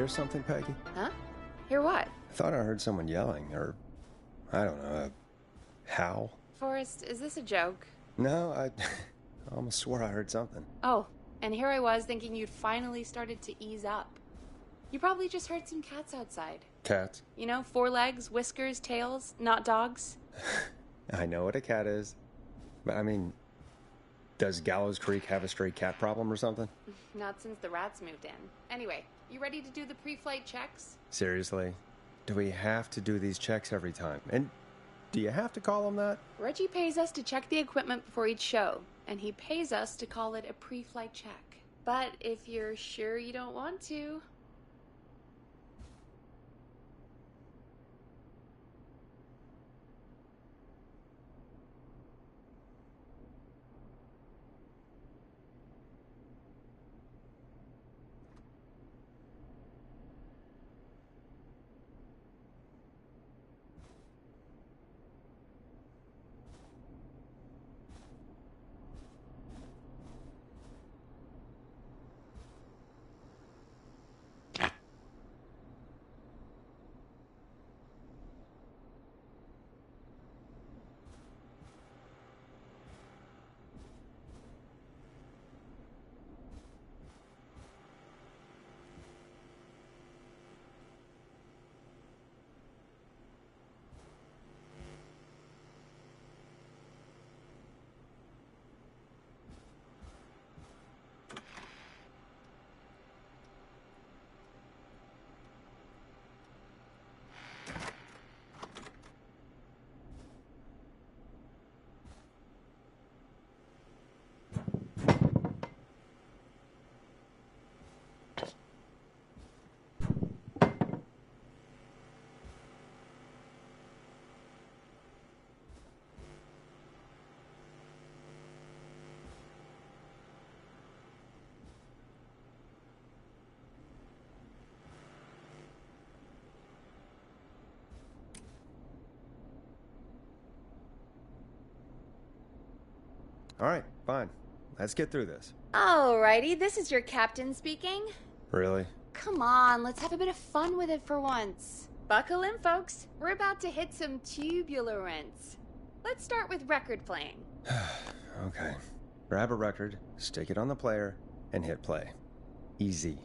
hear something, Peggy? Huh? Hear what? I thought I heard someone yelling, or I don't know, a howl. Forrest, is this a joke? No, I almost swore I heard something. Oh, and here I was thinking you'd finally started to ease up. You probably just heard some cats outside. Cats? You know, 4 legs, whiskers, tails, not dogs. I know what a cat is. But I mean, does Gallows Creek have a stray cat problem or something? Not since the rats moved in. Anyway, you ready to do the pre-flight checks? Seriously? Do we have to do these checks every time? And do you have to call them that? Reggie pays us to check the equipment before each show, and he pays us to call it a pre-flight check. But if you're sure you don't want to... All right, fine. Let's get through this. Alrighty, this is your captain speaking. Really? Come on, let's have a bit of fun with it for once. Buckle in, folks. We're about to hit some tubular rents. Let's start with record playing. Okay. Grab a record, stick it on the player, and hit play. Easy.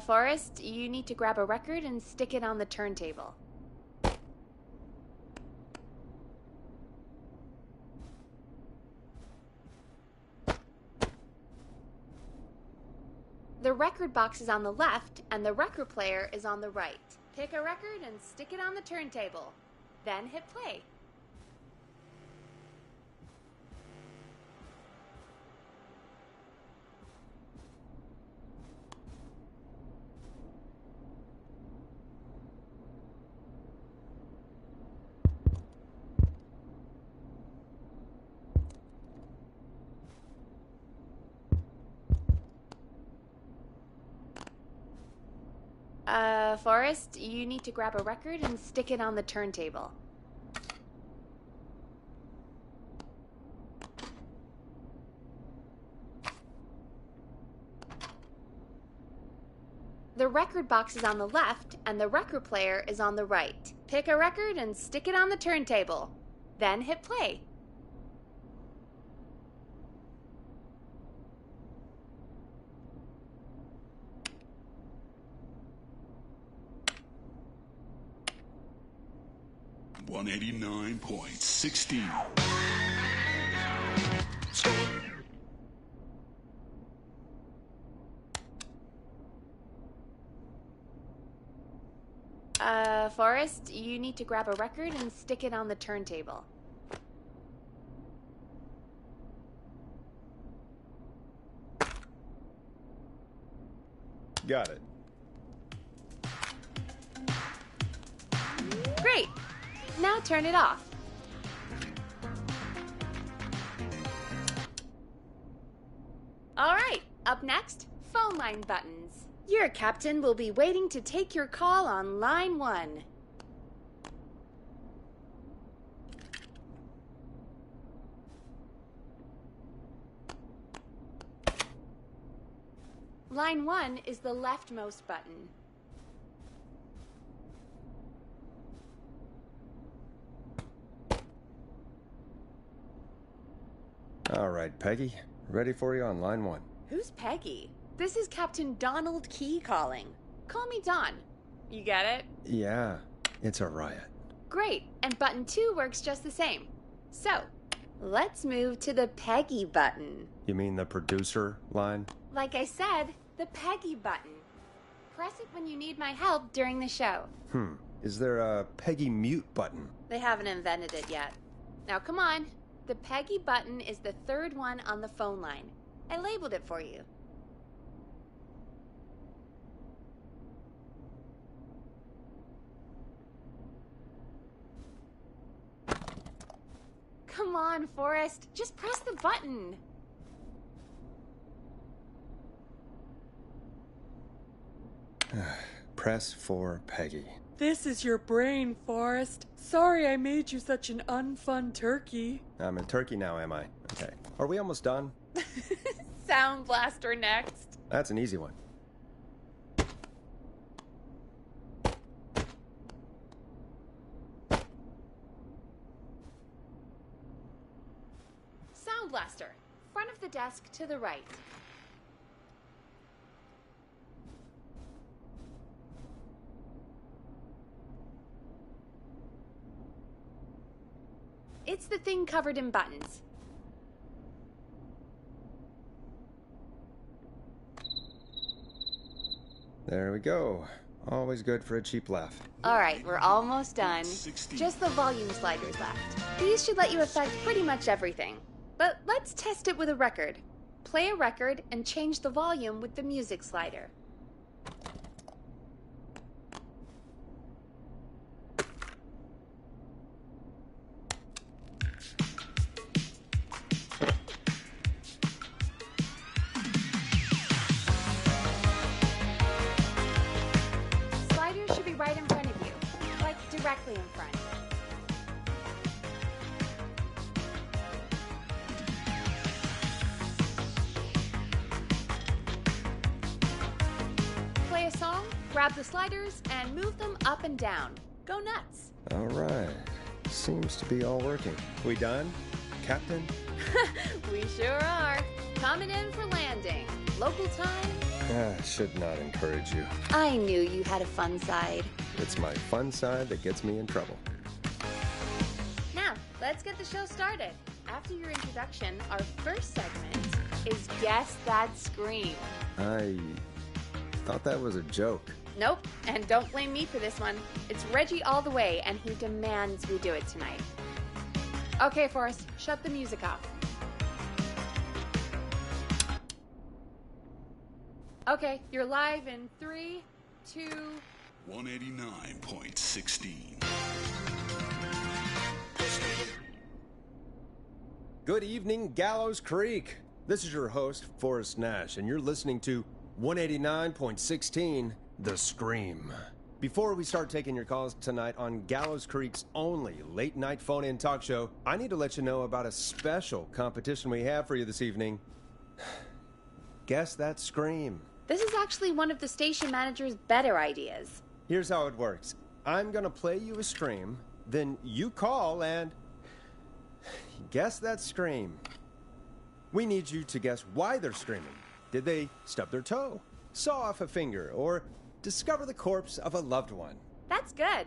Forrest, you need to grab a record and stick it on the turntable. The record box is on the left, and the record player is on the right. Pick a record and stick it on the turntable. Then hit play. Forrest, you need to grab a record and stick it on the turntable. The record box is on the left, and the record player is on the right. Pick a record and stick it on the turntable. Then hit play. $189.16. Forrest, you need to grab a record and stick it on the turntable. Got it. Great! Now turn it off. Alright, up next, phone line buttons. Your captain will be waiting to take your call on line 1. Line 1 is the leftmost button. All right, Peggy. Ready for you on line 1. Who's Peggy? This is Captain Donald Key calling. Call me Don. You get it? Yeah, it's a riot. Great, and button 2 works just the same. So, let's move to the Peggy button. You mean the producer line? Like I said, the Peggy button. Press it when you need my help during the show. Is there a Peggy mute button? They haven't invented it yet. Now come on. The Peggy button is the third one on the phone line. I labeled it for you. Come on, Forrest. Just press the button. Press for Peggy. This is your brain, Forrest. Sorry I made you such an unfun turkey. I'm a turkey now, am I? Okay. Are we almost done? Sound Blaster next. That's an easy one. Sound Blaster. Front of the desk to the right. It's the thing covered in buttons. There we go. Always good for a cheap laugh. All right, we're almost done. Just the volume sliders left. These should let you affect pretty much everything. But let's test it with a record. Play a record and change the volume with the music slider. Sliders should be right in front of you, like directly in front. Play a song, grab the sliders, and move them up and down. Go nuts. All right. Seems to be all working. We done, Captain? We sure are. Coming in for landing. Local time. Should not encourage you. I knew you had a fun side. It's my fun side that gets me in trouble. Now, let's get the show started. After your introduction, our first segment is Guess That Scream. I thought that was a joke. Nope, and don't blame me for this one. It's Reggie all the way, and he demands we do it tonight. Okay, Forrest, shut the music off. Okay, you're live in 3, 2... 189.16. Good evening, Gallows Creek. This is your host, Forrest Nash, and you're listening to 189.16, The Scream. Before we start taking your calls tonight on Gallows Creek's only late-night phone-in talk show, I need to let you know about a special competition we have for you this evening. Guess That Scream. This is actually one of the station manager's better ideas. Here's how it works. I'm gonna play you a scream, then you call and guess that scream. We need you to guess why they're screaming. Did they stub their toe, saw off a finger, or discover the corpse of a loved one? That's good.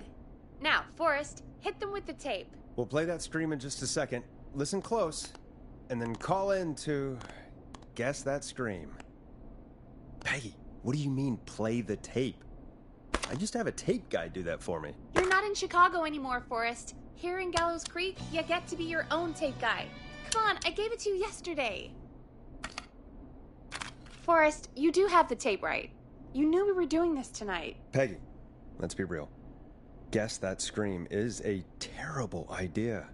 Now, Forrest, hit them with the tape. We'll play that scream in just a second. Listen close, and then call in to guess that scream. Peggy, what do you mean, play the tape? I used to have a tape guy do that for me. You're not in Chicago anymore, Forrest. Here in Gallows Creek, you get to be your own tape guy. Come on, I gave it to you yesterday. Forrest, you do have the tape right. You knew we were doing this tonight. Peggy, let's be real. Guess that scream is a terrible idea.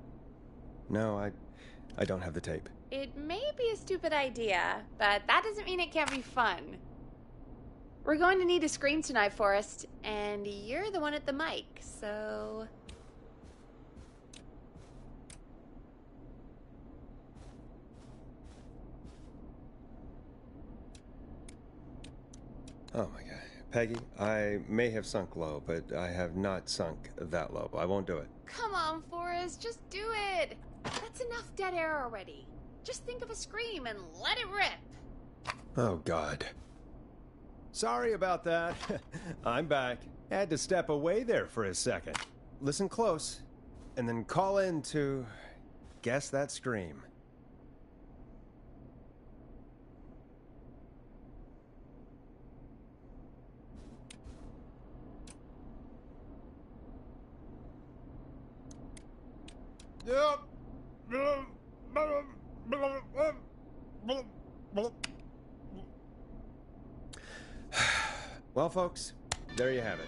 No, I don't have the tape. It may be a stupid idea, but that doesn't mean it can't be fun. We're going to need a scream tonight, Forrest, and you're the one at the mic, so... Oh my God. Peggy, I may have sunk low, but I have not sunk that low. I won't do it. Come on, Forrest, just do it. That's enough dead air already. Just think of a scream and let it rip. Oh God. Sorry about that. I'm back. Had to step away there for a second. Listen close, and then call in to guess that scream. Well, folks, there you have it.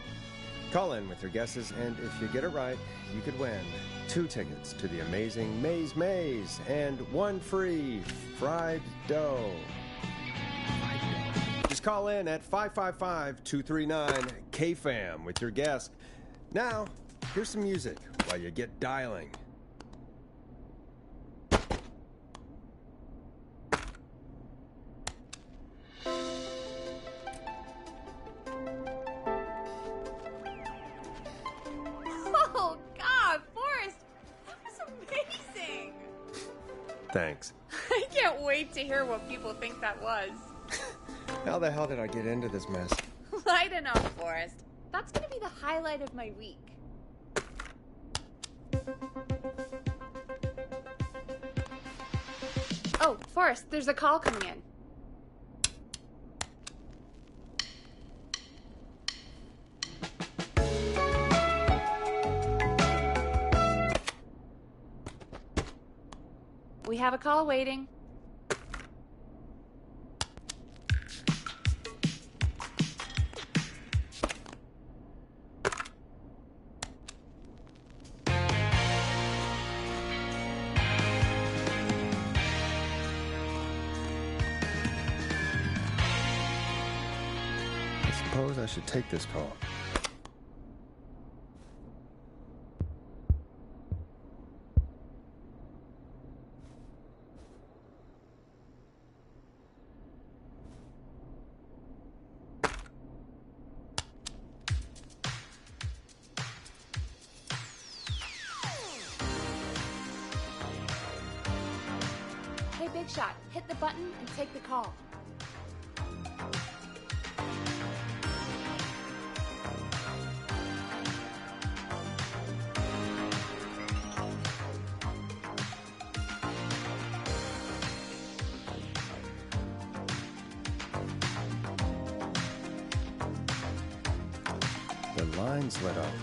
Call in with your guesses, and if you get it right, you could win 2 tickets to the amazing Maze Maze and 1 free fried dough. Just call in at 555-239-KFAM with your guess. Now, here's some music while you get dialing. Oh, God, Forrest, that was amazing. Thanks. I can't wait to hear what people think that was. How the hell did I get into this mess? Lighten up, Forrest. That's gonna be the highlight of my week. Oh, Forrest, there's a call coming in. We have a call waiting. I suppose I should take this call. Hey, Big Shot, hit the button and take the call. The lines lit up.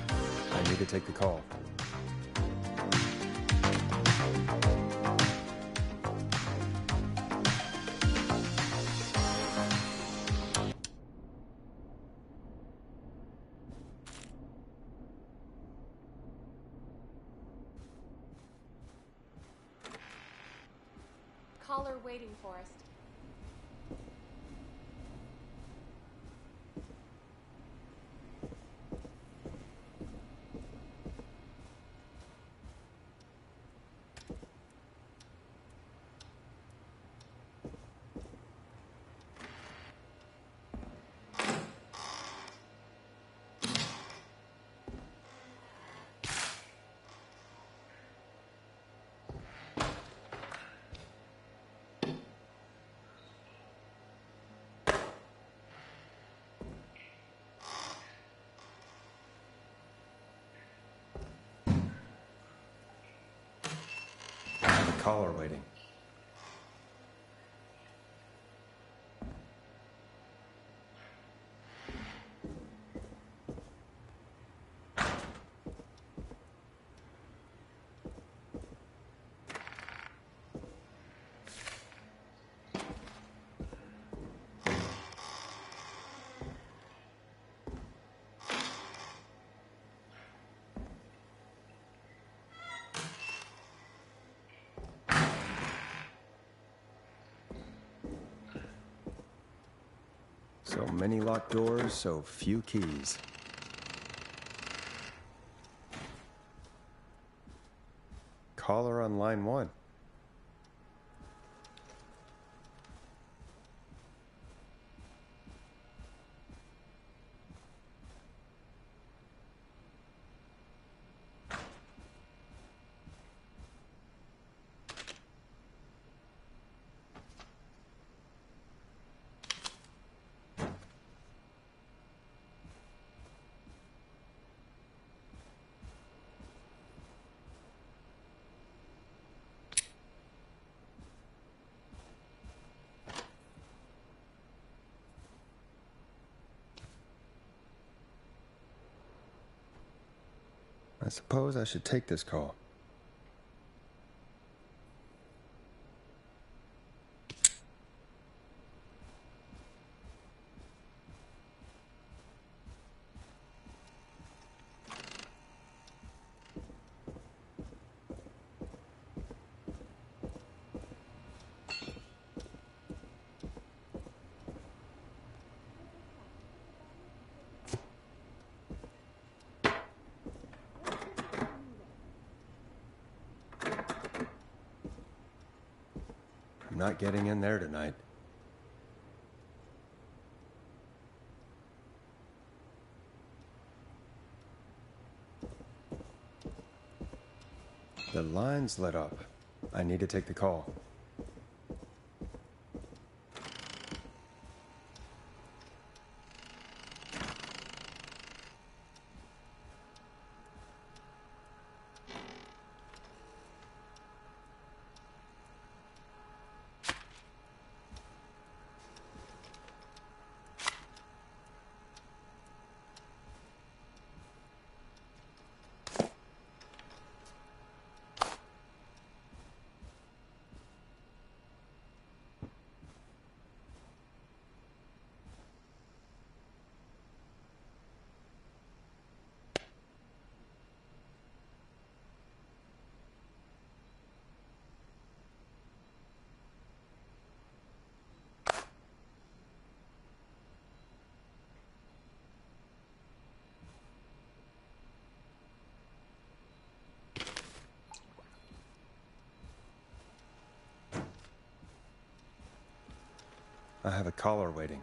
I need to take the call. Caller waiting, Forrest. Caller waiting. So many locked doors, so few keys. Caller on line 1. I suppose I should take this call. I'm not getting in there tonight. The line's lit up. I need to take the call. I have a caller waiting.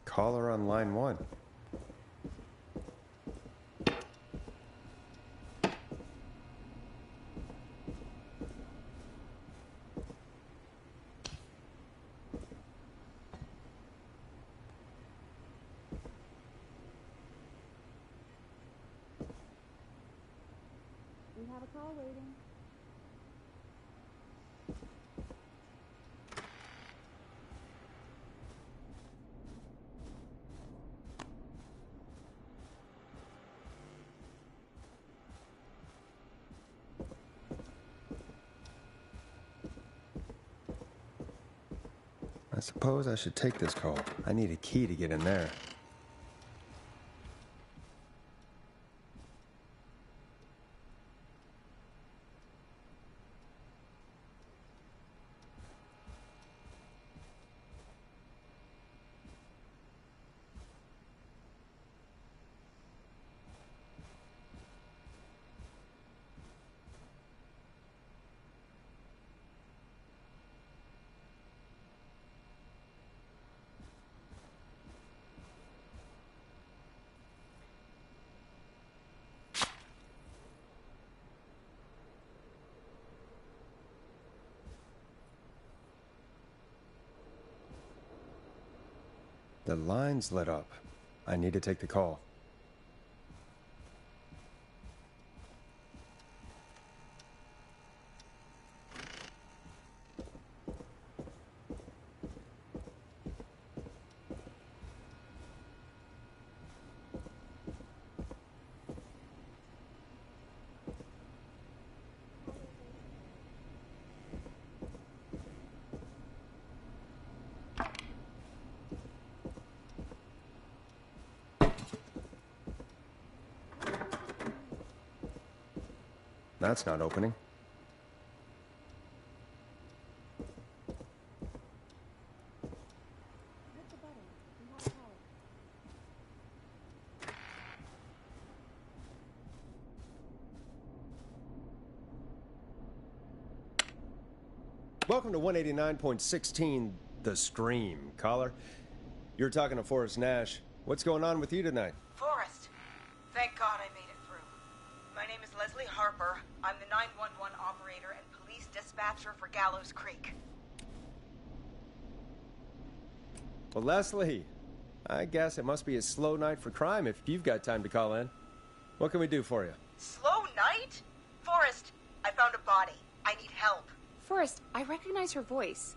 Caller on line 1. We have a call waiting. I suppose I should take this call. I need a key to get in there. The line's lit up. I need to take the call. That's not opening. Welcome to 189.16, The Scream. Caller, you're talking to Forrest Nash. What's going on with you tonight? Forrest, thank God I made it through. My name is Leslie Harper. I'm the 911 operator and police dispatcher for Gallows Creek. Well, Leslie, I guess it must be a slow night for crime if you've got time to call in. What can we do for you? Slow night? Forrest, I found a body. I need help. Forrest, I recognize her voice.